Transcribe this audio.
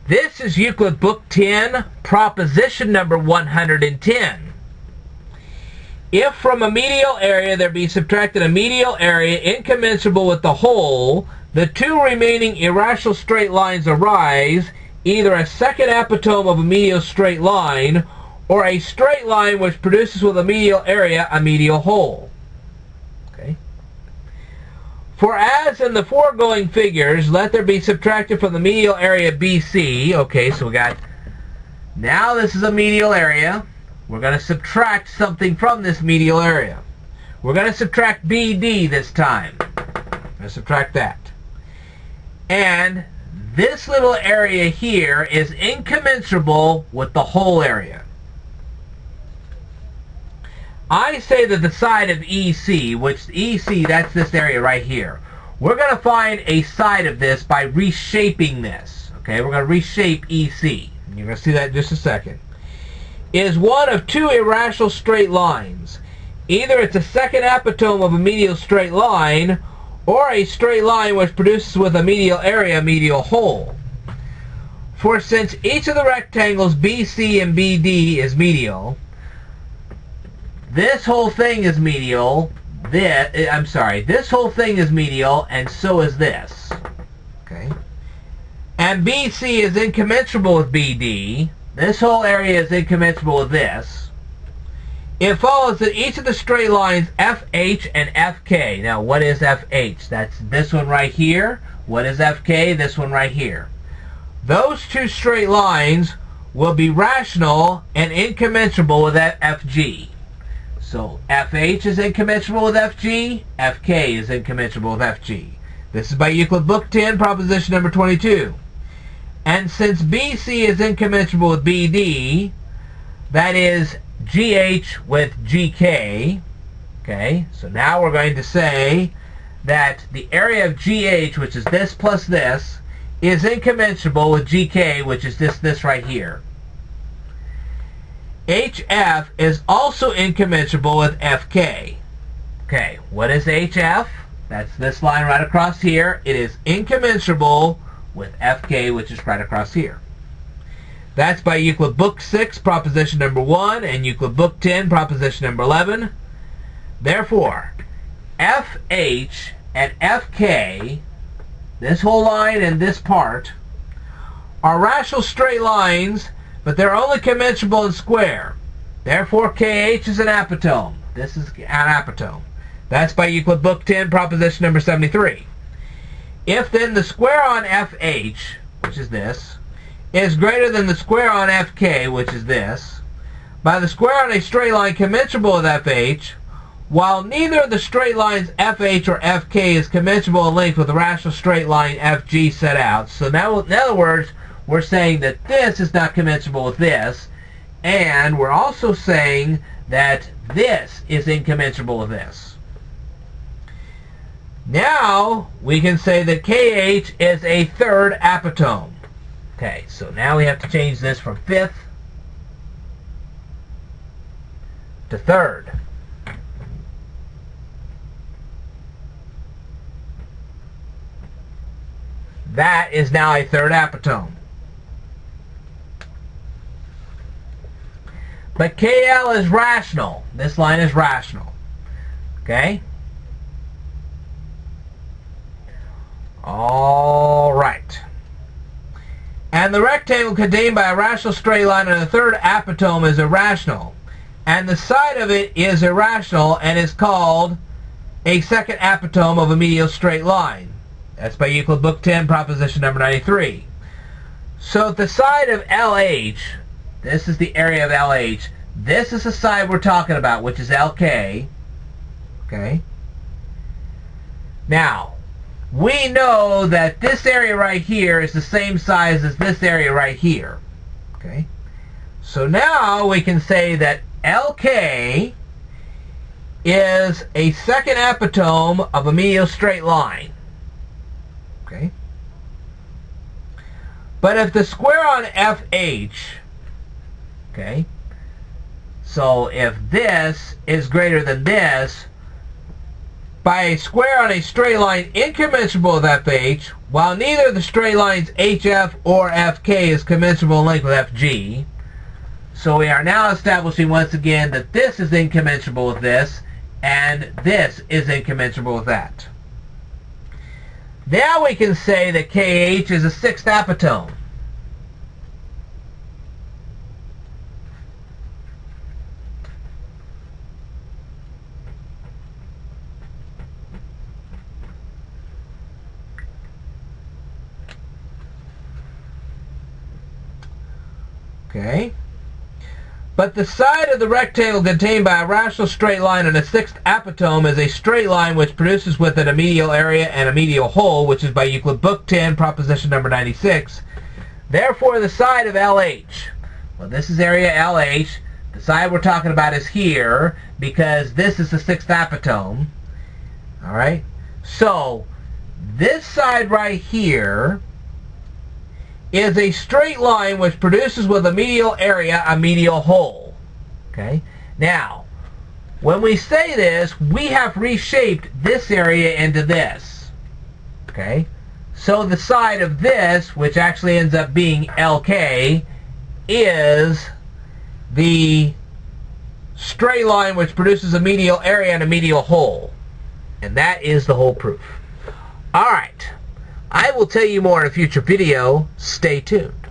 This is Euclid Book 10, proposition number 110. If from a medial area there be subtracted a medial area incommensurable with the whole, the two remaining irrational straight lines arise, either a second apotome of a medial straight line, or a straight line which produces with a medial area a medial whole. Okay. For as in the foregoing figures, let there be subtracted from the medial area BC. Okay, so we got, now this is a medial area. We're going to subtract something from this medial area. We're going to subtract BD this time. We're going to subtract that. And this little area here is incommensurable with the whole area. I say that the side of EC, which EC, that's this area right here, we're going to find a side of this by reshaping this. Okay, we're going to reshape EC. You're going to see that in just a second. Is one of two irrational straight lines. Either it's a second apotome of a medial straight line, or a straight line which produces with a medial area a medial whole. For since each of the rectangles BC and BD is medial, this whole thing is medial. This whole thing is medial, and so is this. Okay. And BC is incommensurable with BD. This whole area is incommensurable with this. It follows that each of the straight lines FH and FK. Now, what is FH? That's this one right here. What is FK? This one right here. Those two straight lines will be rational and incommensurable with that FG. So FH is incommensurable with FG, FK is incommensurable with FG. This is by Euclid Book 10, proposition number 22. And since BC is incommensurable with BD, that is GH with GK, okay, so now we're going to say that the area of GH, which is this plus this, is incommensurable with GK, which is this right here. HF is also incommensurable with FK. Okay, what is HF? That's this line right across here. It is incommensurable with FK, which is right across here. That's by Euclid Book 6, proposition number 1, and Euclid Book 10, proposition number 11. Therefore, FH and FK, this whole line and this part, are rational straight lines, but they're only commensurable in square. Therefore, KH is an apotome. This is an apotome. That's by Euclid Book 10, proposition number 73. If then the square on FH, which is this, is greater than the square on FK, which is this, by the square on a straight line commensurable with FH, while neither of the straight lines FH or FK is commensurable in length with the rational straight line FG set out. So now, in other words, we're saying that this is not commensurable with this, and we're also saying that this is incommensurable with this. Now we can say that KH is a third apotome. Okay, so now we have to change this from fifth to third. That is now a third apotome. But KL is rational. This line is rational. Okay? All right. And the rectangle contained by a rational straight line on the third apotome is irrational. And the side of it is irrational and is called a second apotome of a medial straight line. That's by Euclid Book 10, proposition number 93. So the side of LH, this is the area of LH. This is the side we're talking about, which is LK. Okay? Now, we know that this area right here is the same size as this area right here. Okay? So now we can say that LK is a second apotome of a medial straight line. Okay? But if the square on FH, okay, so if this is greater than this, by a square on a straight line incommensurable with FH, while neither the straight lines HF or FK is commensurable in length with FG. So we are now establishing once again that this is incommensurable with this, and this is incommensurable with that. Now we can say that KH is a sixth apotome. Okay. But the side of the rectangle contained by a rational straight line in a sixth apotome is a straight line which produces with it a medial area and a medial hole, which is by Euclid Book 10, proposition number 96. Therefore, the side of LH, well, this is area LH. The side we're talking about is here because this is the sixth apotome. All right? So, this side right here is a straight line which produces with a medial area a medial hole. Okay? Now, when we say this, we have reshaped this area into this. Okay? So the side of this, which actually ends up being LK, is the straight line which produces a medial area and a medial hole. And that is the whole proof. Alright. I will tell you more in a future video. Stay tuned.